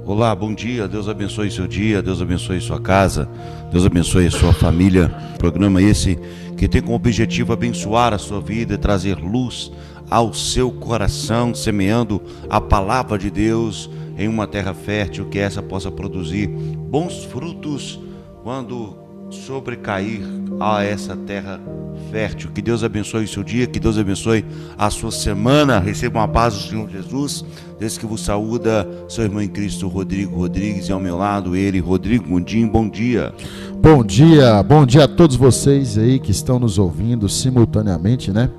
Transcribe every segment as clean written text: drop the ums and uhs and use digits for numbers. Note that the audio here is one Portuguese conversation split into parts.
Olá, bom dia, Deus abençoe seu dia, Deus abençoe sua casa, Deus abençoe a sua família. Programa esse que tem como objetivo abençoar a sua vida e trazer luz ao seu coração, semeando a palavra de Deus em uma terra fértil, que essa possa produzir bons frutos quando sobrecair a essa terra fértil. Que Deus abençoe o seu dia, que Deus abençoe a sua semana. Receba uma paz do Senhor Jesus. Desde que vos saúda seu irmão em Cristo, Rodrigo Rodrigues, e ao meu lado ele, Rodrigo Mundim. Bom dia. Bom dia a todos vocês aí que estão nos ouvindo simultaneamente, né?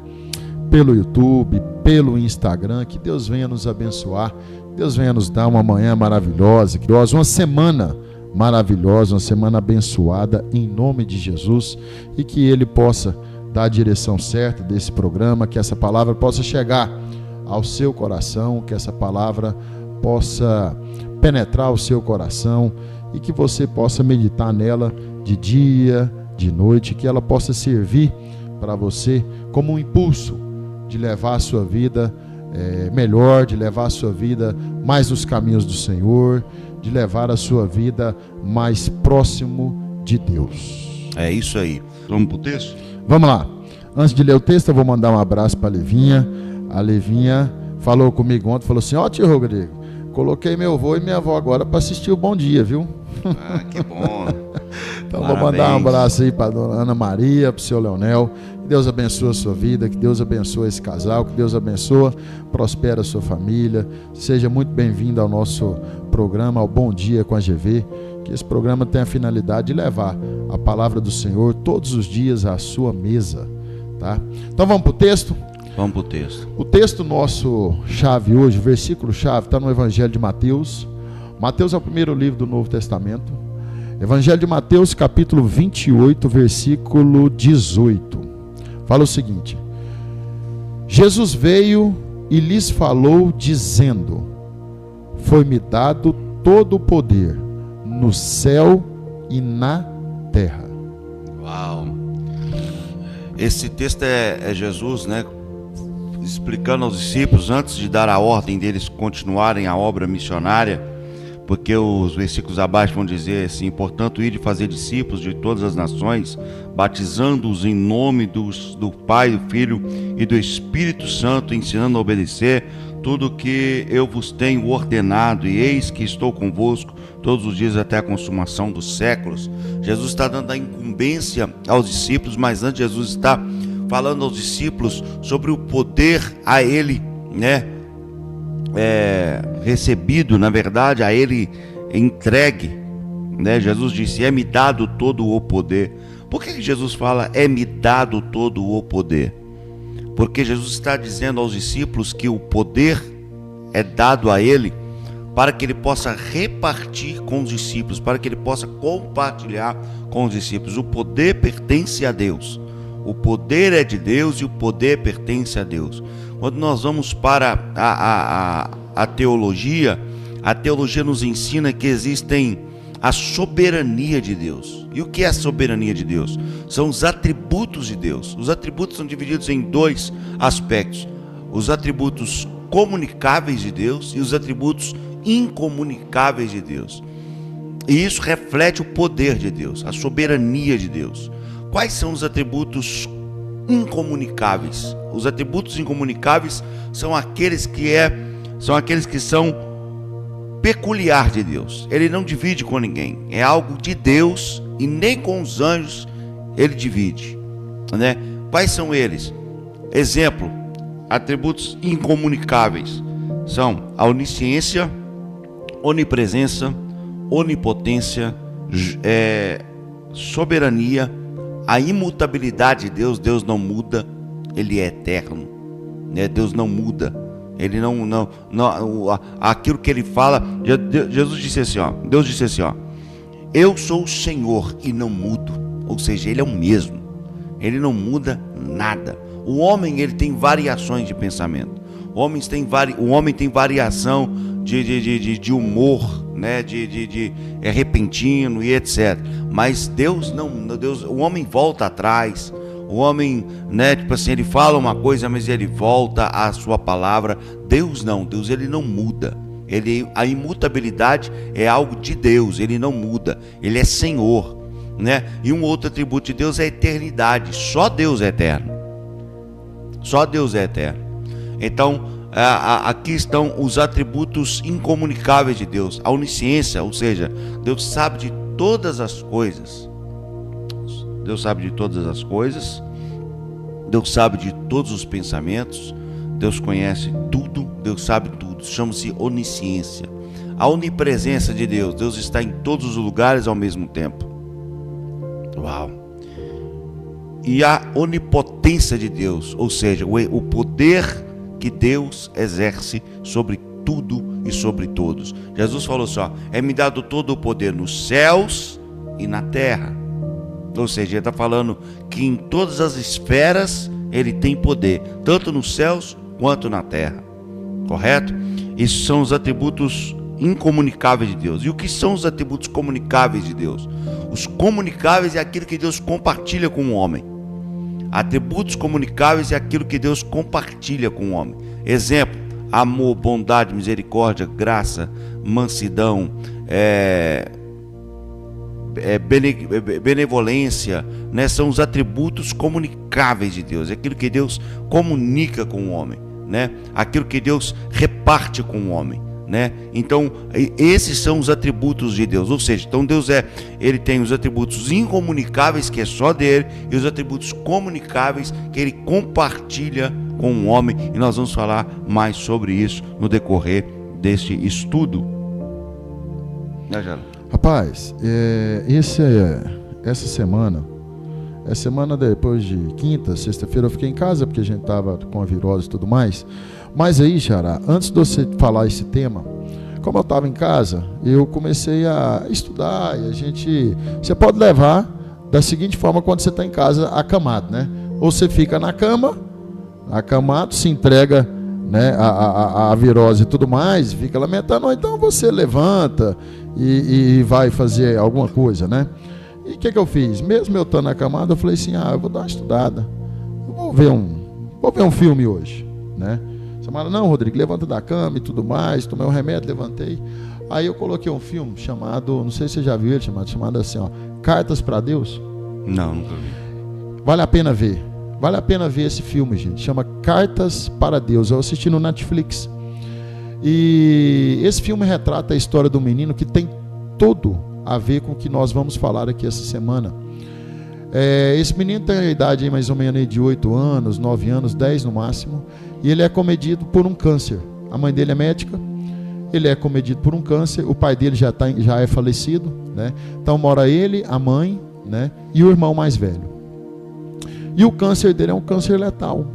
Pelo YouTube, pelo Instagram. Que Deus venha nos abençoar, Deus venha nos dar uma manhã maravilhosa, uma semana maravilhosa, uma semana abençoada em nome de Jesus, e que Ele possa dar a direção certa desse programa, que essa palavra possa chegar ao seu coração, que essa palavra possa penetrar o seu coração e que você possa meditar nela de dia, de noite, que ela possa servir para você como um impulso de levar a sua vida melhor, de levar a sua vida mais nos caminhos do Senhor, de levar a sua vida mais próximo de Deus. É isso aí. Vamos pro texto? Vamos lá. Antes de ler o texto, eu vou mandar um abraço para a Levinha. A Levinha falou comigo ontem, falou assim: ó, tio Rodrigo, coloquei meu avô e minha avó agora para assistir o Bom Dia, viu? Ah, que bom. Então Parabéns. Vou mandar um abraço aí para a dona Ana Maria, para o seu Leonel. Que Deus abençoe a sua vida, que Deus abençoe esse casal, que Deus abençoe, prospere a sua família. Seja muito bem-vindo ao nosso programa, ao Bom Dia com a GV. Que esse programa tenha a finalidade de levar a palavra do Senhor todos os dias à sua mesa, tá? Então vamos para o texto? Vamos pro texto. O texto nosso chave hoje, versículo chave, está no Evangelho de Mateus. Mateus é o primeiro livro do Novo Testamento. Evangelho de Mateus, capítulo 28, versículo 18. Fala o seguinte: Jesus veio e lhes falou dizendo: foi-me dado todo o poder no céu e na terra. Uau! Esse texto é Jesus, né, explicando aos discípulos, antes de dar a ordem deles continuarem a obra missionária, porque os versículos abaixo vão dizer assim: portanto, ide fazer discípulos de todas as nações, batizando-os em nome do Pai, do Filho e do Espírito Santo, ensinando a obedecer tudo o que eu vos tenho ordenado, e eis que estou convosco todos os dias até a consumação dos séculos. Jesus está dando a incumbência aos discípulos, mas antes Jesus está falando aos discípulos sobre o poder a ele, né, recebido, na verdade, a ele entregue, né? Jesus disse: é-me dado todo o poder. Por que Jesus fala é-me dado todo o poder? Porque Jesus está dizendo aos discípulos que o poder é dado a ele para que ele possa repartir com os discípulos, para que ele possa compartilhar com os discípulos. O poder pertence a Deus. O poder é de Deus e o poder pertence a Deus. Quando nós vamos para a teologia nos ensina que existem a soberania de Deus. E o que é a soberania de Deus? São os atributos de Deus. Os atributos são divididos em dois aspectos: os atributos comunicáveis de Deus e os atributos incomunicáveis de Deus. E isso reflete o poder de Deus, a soberania de Deus. Quais são os atributos incomunicáveis? Os atributos incomunicáveis são aqueles que são peculiar de Deus. Ele não divide com ninguém. É algo de Deus e nem com os anjos ele divide, né? Quais são eles? Exemplo: atributos incomunicáveis são a onisciência, onipresença, onipotência, soberania, a imutabilidade de Deus. Deus não muda, ele é eterno, né? Deus não muda, ele não aquilo que ele fala. Jesus disse assim, ó, Deus disse assim, ó: eu sou o Senhor e não mudo. Ou seja, ele é o mesmo, ele não muda nada. O homem, ele tem variações de pensamento. O homem tem variação de humor, né? É repentino e etc. Mas Deus não. O homem volta atrás. O homem, né? Tipo assim, ele fala uma coisa, mas ele volta à sua palavra. Deus não. Deus, ele não muda. A imutabilidade é algo de Deus, ele não muda, ele é Senhor, né? E um outro atributo de Deus é a eternidade. Só Deus é eterno. Só Deus é eterno. Então, aqui estão os atributos incomunicáveis de Deus. A onisciência, ou seja, Deus sabe de todas as coisas. Deus sabe de todas as coisas. Deus sabe de todos os pensamentos. Deus conhece tudo. Deus sabe tudo. Chama-se onisciência. A onipresença de Deus. Deus está em todos os lugares ao mesmo tempo. Uau! E a onipotência de Deus, ou seja, o poder que Deus exerce sobre tudo e sobre todos. Jesus falou assim, é-me dado todo o poder nos céus e na terra. Ou seja, ele está falando que em todas as esferas ele tem poder, tanto nos céus quanto na terra. Correto? Esses são os atributos incomunicáveis de Deus. E o que são os atributos comunicáveis de Deus? Os comunicáveis é aquilo que Deus compartilha com o homem. Atributos comunicáveis é aquilo que Deus compartilha com o homem. Exemplo: amor, bondade, misericórdia, graça, mansidão, benevolência, né? São os atributos comunicáveis de Deus. É aquilo que Deus comunica com o homem, né? Aquilo que Deus reparte com o homem, né? Então esses são os atributos de Deus. Ou seja, então Deus ele tem os atributos incomunicáveis, que é só dele, e os atributos comunicáveis que ele compartilha com o homem, e nós vamos falar mais sobre isso no decorrer deste estudo. Rapaz, essa semana depois de quinta, sexta-feira eu fiquei em casa porque a gente estava com a virose e tudo mais. Mas aí, Xará, antes de você falar esse tema, como eu estava em casa, eu comecei a estudar. E você pode levar da seguinte forma: quando você está em casa, acamado, né? Ou você fica na cama, acamado, se entrega, né, a virose e tudo mais, fica lamentando, ou então você levanta e vai fazer alguma coisa, né? E o que eu fiz? Mesmo eu estando acamado, eu falei assim, eu vou dar uma estudada, eu vou ver um filme hoje, né? Você fala, não, Rodrigo, levanta da cama e tudo mais, tomei um remédio, levantei. Aí eu coloquei um filme chamado, não sei se você já viu ele, chamado assim, Cartas para Deus. Não, nunca vi. Vale a pena ver. Vale a pena ver esse filme, gente. Chama Cartas para Deus. Eu assisti no Netflix. E esse filme retrata a história do menino que tem tudo a ver com o que nós vamos falar aqui essa semana. Esse menino tem a idade aí mais ou menos de 8 anos, 9 anos, 10 no máximo. E ele é cometido por um câncer. A mãe dele é médica. Ele é cometido por um câncer. O pai dele já é falecido, né? Então mora ele, a mãe, né, e o irmão mais velho. E o câncer dele é um câncer letal.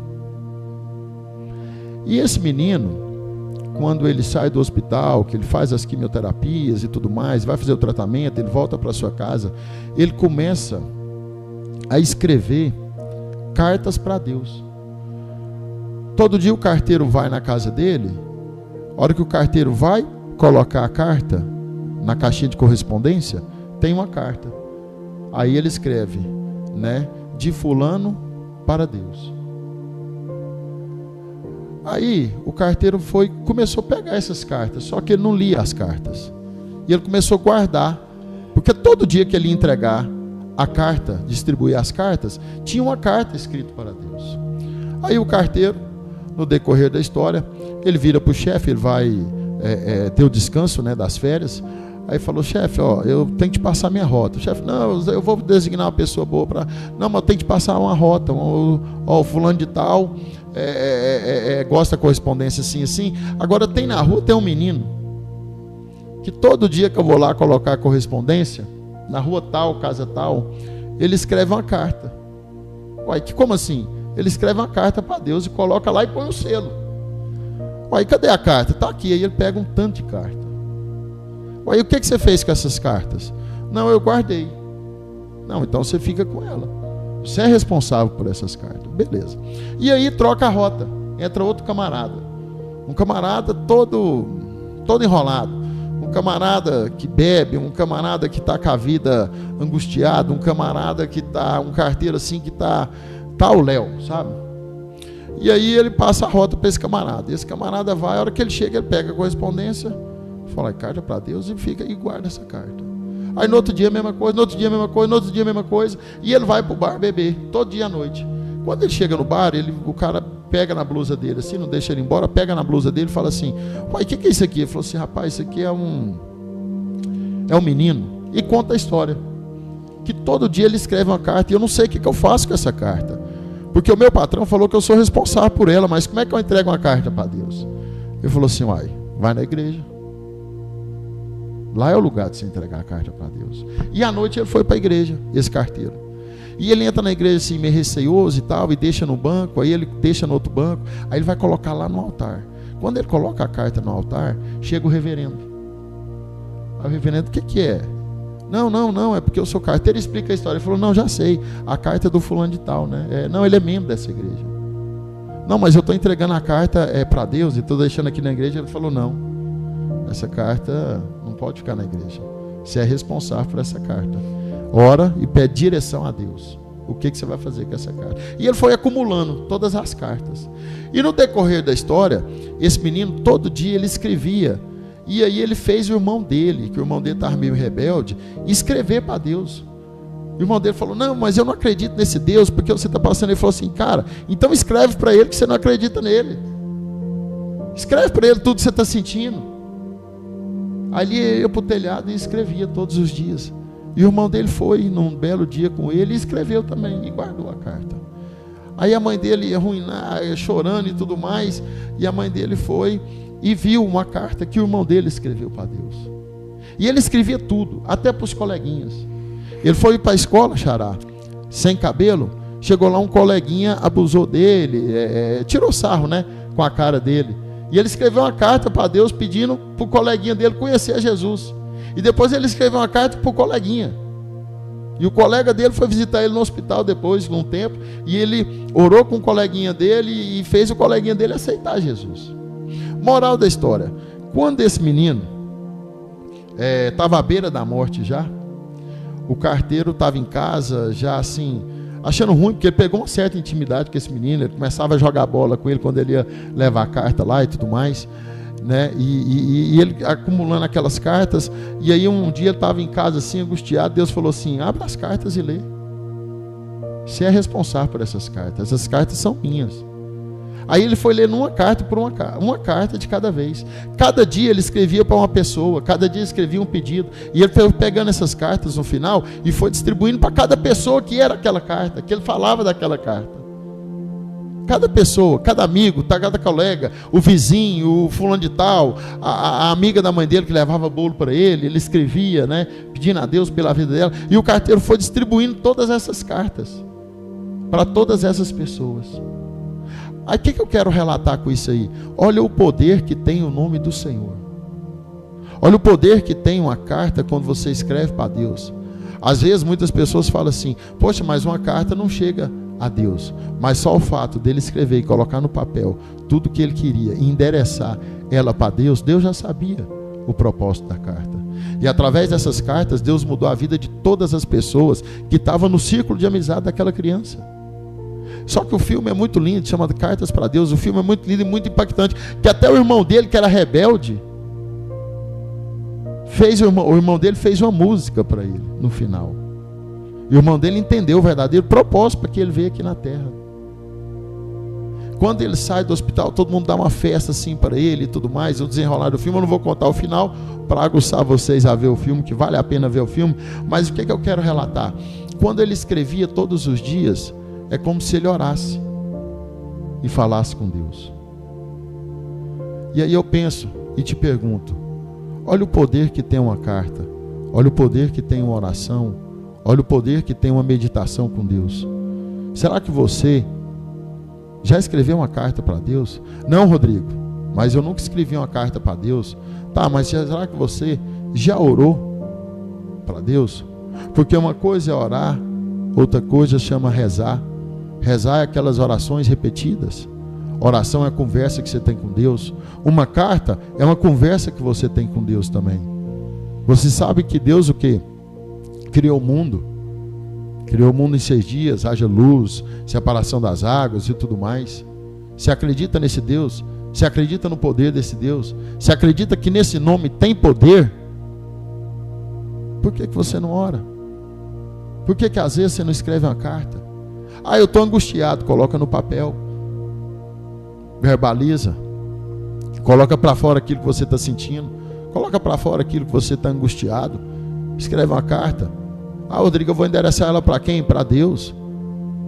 E esse menino, quando ele sai do hospital, que ele faz as quimioterapias e tudo mais, vai fazer o tratamento, ele volta para sua casa, ele começa a escrever cartas para Deus. Todo dia o carteiro vai na casa dele, a hora que o carteiro vai colocar a carta na caixinha de correspondência, tem uma carta. Aí ele escreve, né, de fulano para Deus. Aí o carteiro começou a pegar essas cartas, só que ele não lia as cartas. E ele começou a guardar, porque todo dia que ele ia entregar a carta, distribuir as cartas, tinha uma carta escrita para Deus. Aí o carteiro, no decorrer da história, ele vira para o chefe, ele vai ter o descanso, né, das férias. Aí falou, chefe, eu tenho que te passar minha rota. O chefe, não, eu vou designar uma pessoa boa para... Não, mas eu tenho que te passar uma rota. O fulano de tal gosta da correspondência assim, assim. Agora na rua tem um menino que todo dia que eu vou lá colocar a correspondência, na rua tal, casa tal, ele escreve uma carta. Uai, como assim? Ele escreve uma carta para Deus e coloca lá e põe o selo. Uai, cadê a carta? Está aqui. Aí ele pega um tanto de carta. Aí o que você fez com essas cartas? Não, eu guardei. Não, então você fica com ela. Você é responsável por essas cartas. Beleza. E aí troca a rota. Entra outro camarada. Um camarada todo enrolado. Um camarada que bebe, um camarada que está com a vida angustiada, um camarada que está, um carteiro assim que está o Léo, sabe? E aí ele passa a rota para esse camarada. Esse camarada vai, a hora que ele chega, ele pega a correspondência, Fala, carta para Deus, e fica e guarda essa carta. Aí no outro dia a mesma coisa, no outro dia a mesma coisa, no outro dia a mesma coisa, e ele vai pro bar beber, todo dia à noite. Quando ele chega no bar, o cara pega na blusa dele assim, não deixa ele embora, pega na blusa dele e fala assim, uai, o que é isso aqui? Ele falou assim, rapaz, isso aqui é um menino, e conta a história, que todo dia ele escreve uma carta, e eu não sei o que eu faço com essa carta, porque o meu patrão falou que eu sou responsável por ela, mas como é que eu entrego uma carta para Deus? Ele falou assim, uai, vai na igreja, lá é o lugar de você entregar a carta para Deus. E à noite ele foi para a igreja, esse carteiro. E ele entra na igreja assim, meio receoso e tal, e deixa no banco, aí ele deixa no outro banco, aí ele vai colocar lá no altar. Quando ele coloca a carta no altar, chega o reverendo. Aí o reverendo, o que é? Não, é porque eu sou carteiro. Ele explica a história. Ele falou, não, já sei, a carta é do fulano de tal, né? Não, ele é membro dessa igreja. Não, mas eu estou entregando a carta para Deus e estou deixando aqui na igreja. Ele falou, não, essa carta não pode ficar na igreja. Você é responsável por essa carta. Ora e pede direção a Deus. O que você vai fazer com essa carta? E ele foi acumulando todas as cartas. E no decorrer da história, esse menino, todo dia ele escrevia. E aí ele fez o irmão dele, que o irmão dele estava meio rebelde, escrever para Deus. O irmão dele falou, não, mas eu não acredito nesse Deus, porque você está passando. Ele falou assim, cara, então escreve para ele que você não acredita nele. Escreve para ele tudo que você está sentindo. Ali ele ia para o telhado e escrevia todos os dias. E o irmão dele foi num belo dia com ele e escreveu também, e guardou a carta. Aí a mãe dele ia arruinar, chorando e tudo mais, e a mãe dele foi e viu uma carta que o irmão dele escreveu para Deus. E ele escrevia tudo, até para os coleguinhas. Ele foi para a escola, xará, sem cabelo, chegou lá um coleguinha, abusou dele, tirou sarro, né, com a cara dele. E ele escreveu uma carta para Deus pedindo para o coleguinha dele conhecer a Jesus. E depois ele escreveu uma carta para o coleguinha. E o colega dele foi visitar ele no hospital depois, com um tempo. E ele orou com o coleguinha dele e fez o coleguinha dele aceitar Jesus. Moral da história. Quando esse menino estava à beira da morte já, o carteiro estava em casa já assim, achando ruim, porque ele pegou uma certa intimidade com esse menino. Ele começava a jogar bola com ele quando ele ia levar a carta lá e tudo mais, né? E ele acumulando aquelas cartas. E aí um dia ele estava em casa assim, angustiado. Deus falou assim, abre as cartas e lê. Você é responsável por essas cartas. Essas cartas são minhas. Aí ele foi lendo uma carta por uma carta de cada vez. Cada dia ele escrevia para uma pessoa, cada dia escrevia um pedido. E ele foi pegando essas cartas no final e foi distribuindo para cada pessoa que era aquela carta, que ele falava daquela carta. Cada pessoa, cada amigo, cada colega, o vizinho, o fulano de tal, a amiga da mãe dele que levava bolo para ele escrevia, né, pedindo a Deus pela vida dela. E o carteiro foi distribuindo todas essas cartas para todas essas pessoas. Aí o que eu quero relatar com isso aí? Olha o poder que tem o nome do Senhor. Olha o poder que tem uma carta quando você escreve para Deus. Às vezes muitas pessoas falam assim, poxa, mas uma carta não chega a Deus. Mas só o fato dele escrever e colocar no papel tudo que ele queria e endereçar ela para Deus, Deus já sabia o propósito da carta. E através dessas cartas, Deus mudou a vida de todas as pessoas que estavam no círculo de amizade daquela criança. Só que o filme é muito lindo, chamado Cartas para Deus. O filme é muito lindo e muito impactante, que até o irmão dele, que era rebelde, o irmão dele fez uma música para ele no final. E o irmão dele entendeu o verdadeiro propósito para que ele veio aqui na terra. Quando ele sai do hospital, todo mundo dá uma festa assim para ele e tudo mais. O desenrolar do filme, eu não vou contar o final para aguçar vocês a ver o filme, que vale a pena ver o filme. Mas o que eu quero relatar? Quando ele escrevia todos os dias, é como se ele orasse e falasse com Deus. E aí eu penso e te pergunto, olha o poder que tem uma carta, olha o poder que tem uma oração, olha o poder que tem uma meditação com Deus. Será que você já escreveu uma carta para Deus? Não, Rodrigo, mas eu nunca escrevi uma carta para Deus. Tá, mas será que você já orou para Deus? Porque uma coisa é orar, outra coisa chama rezar. Rezar é aquelas orações repetidas. Oração é a conversa que você tem com Deus. Uma carta é uma conversa que você tem com Deus também. Você sabe que Deus o quê? Criou o mundo. Criou o mundo em 6 dias, haja luz, separação das águas e tudo mais. Você acredita nesse Deus? Você acredita no poder desse Deus? Você acredita que nesse nome tem poder? Por que você não ora? Por que às vezes você não escreve uma carta? Eu estou angustiado. Coloca no papel. Verbaliza. Coloca para fora aquilo que você está sentindo. Coloca para fora aquilo que você está angustiado. Escreve uma carta. Rodrigo, eu vou endereçar ela para quem? Para Deus.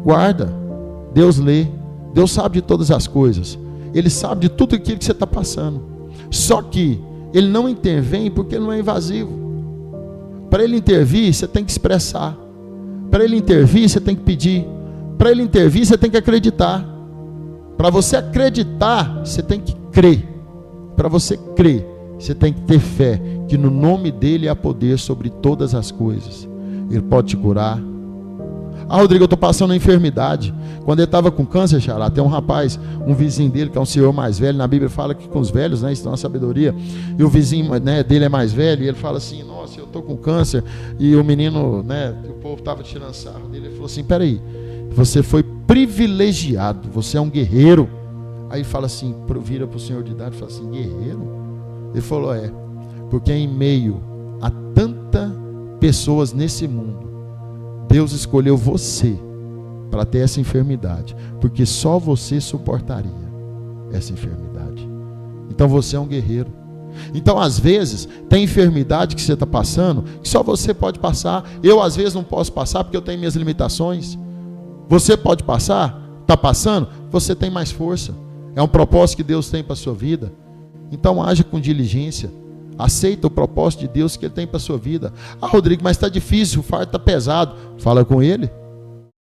Guarda. Deus lê. Deus sabe de todas as coisas. Ele sabe de tudo aquilo que você está passando. Só que Ele não intervém porque Ele não é invasivo. Para Ele intervir, você tem que expressar. Para Ele intervir, você tem que pedir. Para Ele intervir, você tem que acreditar. Para você acreditar, você tem que crer. Para você crer, você tem que ter fé que no nome dEle há poder sobre todas as coisas. Ele pode te curar. Rodrigo, eu estou passando uma enfermidade. Quando ele estava com câncer, Xará, tem um rapaz, um vizinho dele, que é um senhor mais velho. Na Bíblia fala que com os velhos, né, estão na sabedoria. E o vizinho, né, dele é mais velho. E ele fala assim: nossa, eu estou com câncer. E o menino, né, o povo estava tirando sarro dele. Ele falou assim: peraí, você foi privilegiado, você é um guerreiro. Aí fala assim, vira para o senhor de idade e fala assim: guerreiro? Ele falou: porque em meio a tantas pessoas nesse mundo, Deus escolheu você para ter essa enfermidade, porque só você suportaria essa enfermidade. Então você é um guerreiro. Então às vezes tem enfermidade que você está passando que só você pode passar. Eu às vezes não posso passar porque eu tenho minhas limitações. Você pode passar, está passando, você tem mais força. É um propósito que Deus tem para a sua vida. Então haja com diligência. Aceita o propósito de Deus que Ele tem para a sua vida. Rodrigo, mas está difícil, o fardo está pesado. Fala com Ele.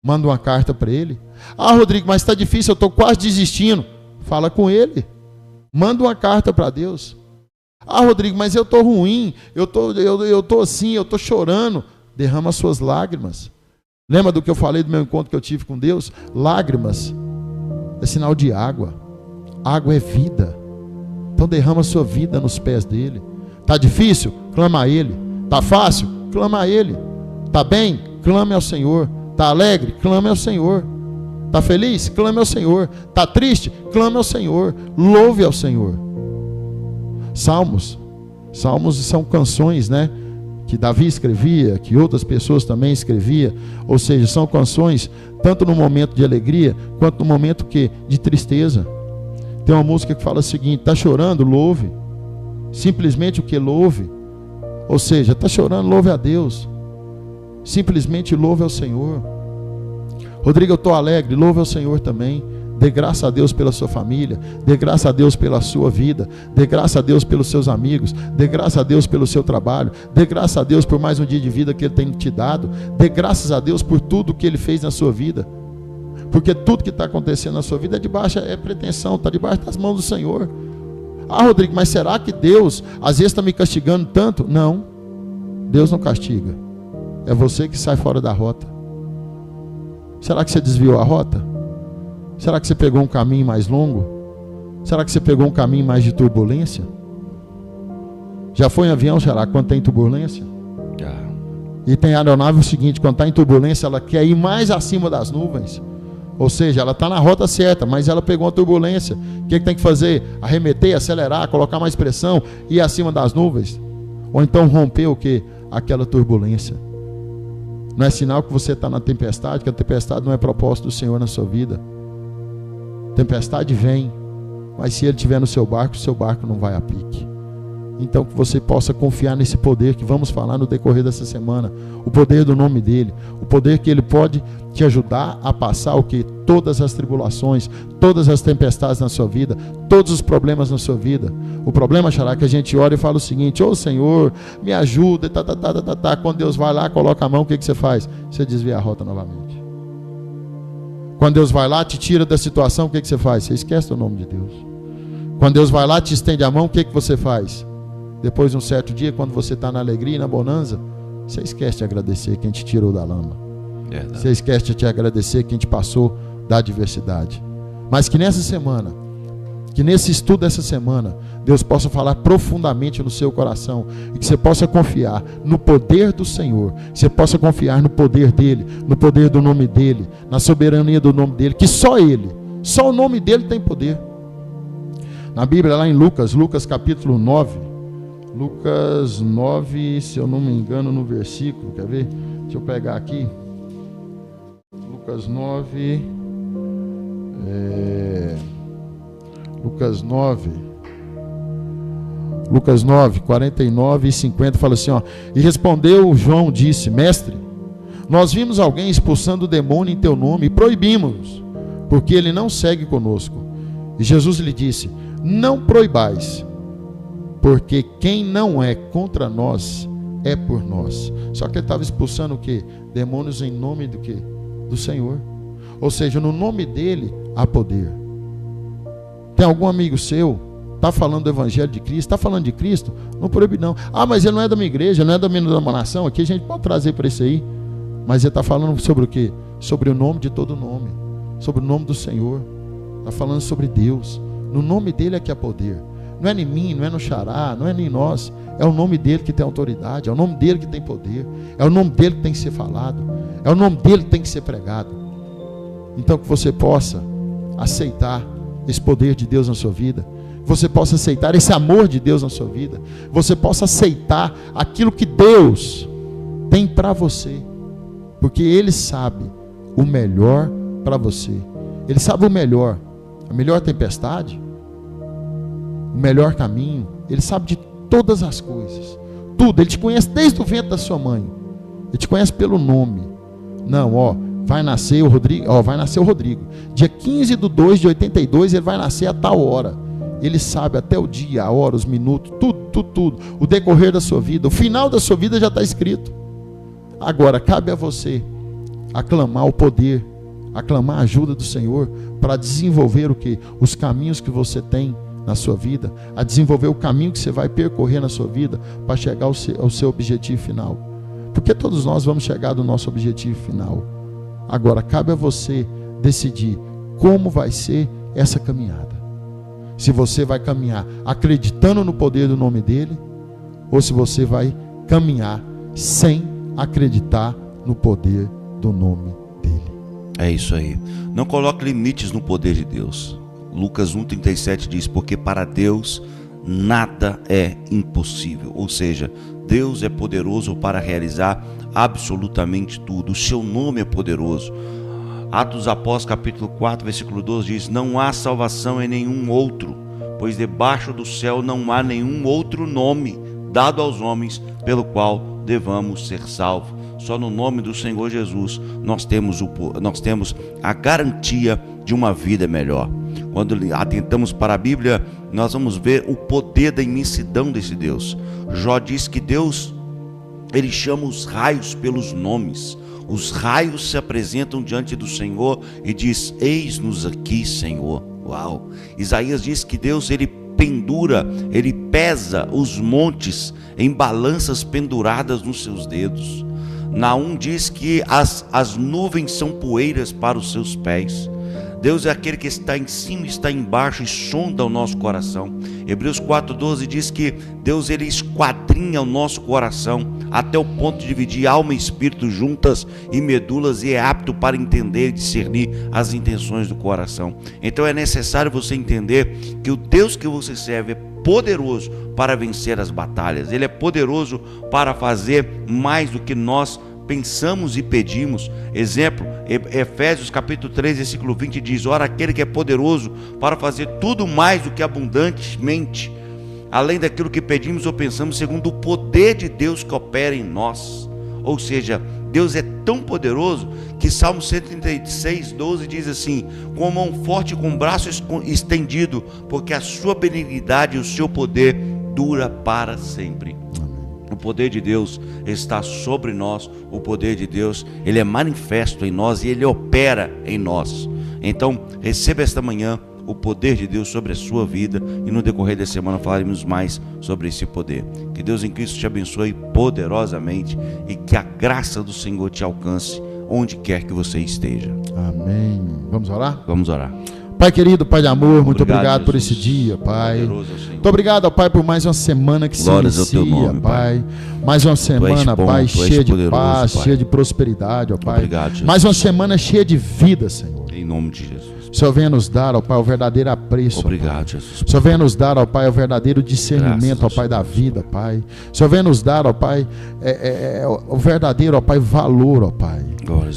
Manda uma carta para Ele. Rodrigo, mas está difícil, eu estou quase desistindo. Fala com Ele. Manda uma carta para Deus. Rodrigo, mas eu estou ruim, eu estou assim, eu estou chorando. Derrama as suas lágrimas. Lembra do que eu falei do meu encontro que eu tive com Deus? Lágrimas é sinal de água. Água é vida. Então derrama a sua vida nos pés dele. Está difícil? Clama a Ele. Está fácil? Clama a Ele. Está bem? Clame ao Senhor. Está alegre? Clame ao Senhor. Está feliz? Clame ao Senhor. Está triste? Clame ao Senhor. Louve ao Senhor. Salmos são canções, né, que Davi escrevia, que outras pessoas também escreviam. Ou seja, são canções tanto no momento de alegria quanto no momento de tristeza. Tem uma música que fala o seguinte: está chorando, louve. Simplesmente o que? Louve. Ou seja, está chorando, louve a Deus. Simplesmente louve ao Senhor. Rodrigo, eu estou alegre, louve ao Senhor também. Dê graça a Deus pela sua família. Dê graça a Deus pela sua vida. Dê graça a Deus pelos seus amigos. Dê graça a Deus pelo seu trabalho. Dê graça a Deus por mais um dia de vida que Ele tem te dado. Dê graças a Deus por tudo que Ele fez na sua vida. Porque tudo que está acontecendo na sua vida é pretensão, está debaixo das mãos do Senhor. Rodrigo, mas será que Deus às vezes está me castigando tanto? Não, Deus não castiga. É você que sai fora da rota. Será que você desviou a rota? Será que você pegou um caminho mais longo? Será que você pegou um caminho mais de turbulência? Já foi em avião, será, quando tem turbulência? E tem aeronave o seguinte: quando está em turbulência, ela quer ir mais acima das nuvens. Ou seja, ela está na rota certa, mas ela pegou uma turbulência. O que tem que fazer? Arremeter, acelerar, colocar mais pressão, ir acima das nuvens. Ou então romper o que? Aquela turbulência. Não é sinal que você está na tempestade, que a tempestade não é propósito do Senhor na sua vida. Tempestade vem, mas se Ele estiver no seu barco não vai a pique. Então que você possa confiar nesse poder que vamos falar no decorrer dessa semana. O poder do nome dEle. O poder que Ele pode te ajudar a passar o que? Todas as tribulações, todas as tempestades na sua vida, todos os problemas na sua vida. O problema, Xará, que a gente ora e fala o seguinte: ô Senhor, me ajuda, Quando Deus vai lá, coloca a mão, o que você faz? Você desvia a rota novamente. Quando Deus vai lá, te tira da situação, o que você faz? Você esquece o nome de Deus. Quando Deus vai lá, te estende a mão, o que você faz? Depois de um certo dia, quando você está na alegria e na bonança, você esquece de agradecer quem te tirou da lama. Você esquece de te agradecer quem te passou da adversidade. Mas que nessa semana, que nesse estudo dessa semana, Deus possa falar profundamente no seu coração e que você possa confiar no poder do Senhor, que você possa confiar no poder dEle, no poder do nome dEle, na soberania do nome dEle, que só Ele, só o nome dEle tem poder. Na Bíblia, lá em Lucas capítulo 9. Lucas 9, se eu não me engano, no versículo, quer ver? Deixa eu pegar aqui. Lucas 9. Lucas 9, 49 e 50 fala assim, ó. E respondeu João, disse: Mestre, nós vimos alguém expulsando o demônio em teu nome e proibimos, porque ele não segue conosco. E Jesus lhe disse: não proibais, porque quem não é contra nós é por nós. Só que ele estava expulsando o quê? Demônios em nome do quê? Do Senhor. Ou seja, no nome dele há poder. Tem algum amigo seu, está falando do Evangelho de Cristo, está falando de Cristo, não proíbe não. Ah, mas ele não é da minha igreja, não é da minha denominação, aqui a gente pode trazer para isso aí. Mas ele está falando sobre o quê? Sobre o nome de todo nome, sobre o nome do Senhor. Está falando sobre Deus. No nome dele é que há poder. Não é em mim, não é no xará, não é nem nós. É o nome dele que tem autoridade, é o nome dele que tem poder, é o nome dele que tem que ser falado, é o nome dele que tem que ser pregado. Então que você possa aceitar esse poder de Deus na sua vida, você possa aceitar esse amor de Deus na sua vida, você possa aceitar aquilo que Deus tem para você, porque Ele sabe o melhor para você. Ele sabe o melhor, a melhor tempestade, o melhor caminho. Ele sabe de todas as coisas, tudo. Ele te conhece desde o ventre da sua mãe, ele te conhece pelo nome. Não, ó, vai nascer o Rodrigo, ó, vai nascer o Rodrigo, dia 15/2/82, ele vai nascer a tal hora. Ele sabe até o dia, a hora, os minutos, tudo, o decorrer da sua vida, o final da sua vida já está escrito. Agora, cabe a você aclamar o poder, aclamar a ajuda do Senhor, para desenvolver o quê? Os caminhos que você tem na sua vida, a desenvolver o caminho que você vai percorrer na sua vida, para chegar ao seu objetivo final. Porque todos nós vamos chegar do nosso objetivo final. Agora, cabe a você decidir como vai ser essa caminhada. Se você vai caminhar acreditando no poder do nome dele, ou se você vai caminhar sem acreditar no poder do nome dele. É isso aí. Não coloque limites no poder de Deus. Lucas 1,37 diz: porque para Deus nada é impossível. Ou seja, Deus é poderoso para realizar absolutamente tudo. O seu nome é poderoso. Atos dos Apóstolos capítulo 4 versículo 12 diz: não há salvação em nenhum outro, pois debaixo do céu não há nenhum outro nome dado aos homens pelo qual devamos ser salvos. Só no nome do Senhor Jesus nós temos a garantia de uma vida melhor. Quando atentamos para a Bíblia, nós vamos ver o poder da imensidão desse Deus. Jó diz que Deus, ele chama os raios pelos nomes. Os raios se apresentam diante do Senhor e diz: eis-nos aqui, Senhor. Uau! Isaías diz que Deus, ele pendura, ele pesa os montes em balanças penduradas nos seus dedos. Naum diz que as nuvens são poeiras para os seus pés. Deus é aquele que está em cima, está embaixo e sonda o nosso coração. Hebreus 4,12 diz que Deus, ele esquadrinha o nosso coração até o ponto de dividir alma e espírito, juntas e medulas, e é apto para entender e discernir as intenções do coração. Então é necessário você entender que o Deus que você serve é poderoso para vencer as batalhas. Ele é poderoso para fazer mais do que nós pensamos e pedimos. Exemplo, Efésios capítulo 3 versículo 20 diz: ora, aquele que é poderoso para fazer tudo mais do que abundantemente, além daquilo que pedimos ou pensamos, segundo o poder de Deus que opera em nós. Ou seja, Deus é tão poderoso que Salmo 136:12 diz assim: com a mão forte e com o braço estendido, porque a sua benignidade e o seu poder dura para sempre. O poder de Deus está sobre nós. O poder de Deus, ele é manifesto em nós e ele opera em nós. Então, receba esta manhã o poder de Deus sobre a sua vida, e no decorrer da semana falaremos mais sobre esse poder. Que Deus em Cristo te abençoe poderosamente e que a graça do Senhor te alcance onde quer que você esteja. Amém. Vamos orar? Vamos orar. Pai querido, Pai de amor, muito obrigado por esse dia, Pai. Muito obrigado, ó Pai, por mais uma semana que se inicia, Pai. Mais uma semana, Pai, cheia de paz, cheia de prosperidade, ó Pai. Mais uma semana cheia de vida, Senhor. Em nome de Jesus. O Senhor venha nos dar, ó Pai, o verdadeiro apreço. Obrigado, Jesus. O Senhor venha nos dar, ó Pai, o verdadeiro discernimento, Graças ó Pai, da vida, Pai. O Senhor venha nos dar, ó Pai, o verdadeiro, ó Pai, valor, ó Pai,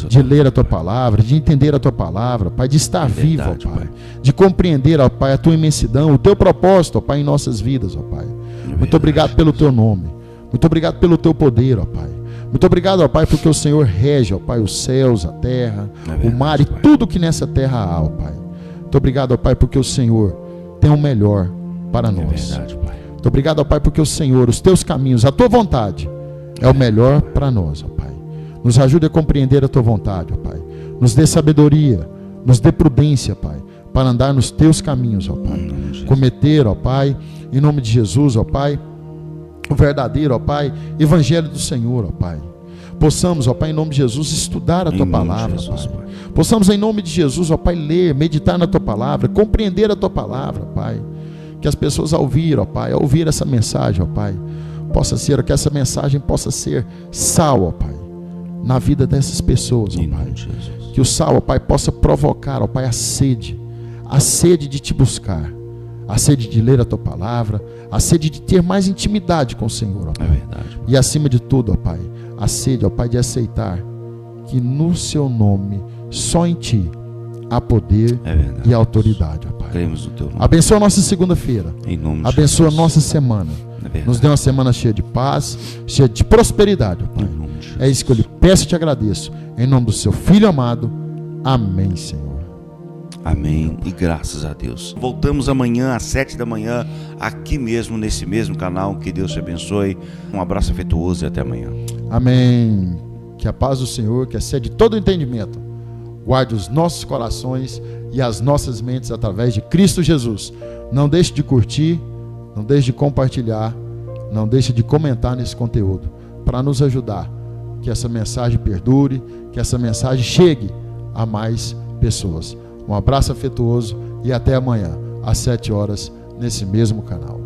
de ler a Tua palavra, de entender a Tua palavra, Pai, de estar vivo, ó Pai, de compreender, ó Pai, a Tua imensidão, o Teu propósito, ó Pai, em nossas vidas, ó Pai. Muito obrigado pelo Teu nome. Muito obrigado pelo Teu poder, ó Pai. Muito obrigado, ó Pai, porque o Senhor rege, ó Pai, os céus, a terra, o mar e tudo que nessa terra há, ó Pai. Muito obrigado, ó Pai, porque o Senhor tem o melhor para nós. Muito obrigado, ó Pai, porque o Senhor, os Teus caminhos, a Tua vontade é o melhor para nós, ó Pai. Nos ajude a compreender a Tua vontade, ó Pai. Nos dê sabedoria, nos dê prudência, Pai, para andar nos Teus caminhos, ó Pai. Cometer, ó Pai, em nome de Jesus, ó Pai, o verdadeiro, ó Pai, Evangelho do Senhor, ó Pai. Possamos, ó Pai, em nome de Jesus, estudar a Tua palavra, Pai. Possamos, em nome de Jesus, ó Pai, ler, meditar na Tua palavra, compreender a Tua palavra, Pai. Que as pessoas ao ouvir, ó Pai, ao ouvir essa mensagem, ó Pai, que essa mensagem possa ser sal, ó Pai, na vida dessas pessoas, ó Pai. Que o sal, ó Pai, possa provocar, ó Pai, a sede de Te buscar, a sede de ler a Tua palavra, a sede de ter mais intimidade com o Senhor, ó Pai. É verdade. E acima de tudo, ó Pai, a sede, ó Pai, de aceitar que no Seu nome, só em Ti, há poder e autoridade, ó Pai. Cremos no Teu nome. Abençoa a nossa segunda-feira. Em nome de Abençoa a Jesus. nossa semana. Nos dê uma semana cheia de paz, cheia de prosperidade, ó Pai. Em nome de Jesus. É isso que eu lhe peço e te agradeço. Em nome do Seu Filho amado. Amém, Senhor. Amém e graças a Deus. Voltamos amanhã às 7 da manhã, aqui mesmo, nesse mesmo canal. Que Deus te abençoe. Um abraço afetuoso e até amanhã. Amém. Que a paz do Senhor, que excede todo entendimento, guarde os nossos corações e as nossas mentes através de Cristo Jesus. Não deixe de curtir, não deixe de compartilhar, não deixe de comentar nesse conteúdo, para nos ajudar, que essa mensagem perdure, que essa mensagem chegue a mais pessoas. Um abraço afetuoso e até amanhã, às 7 horas, nesse mesmo canal.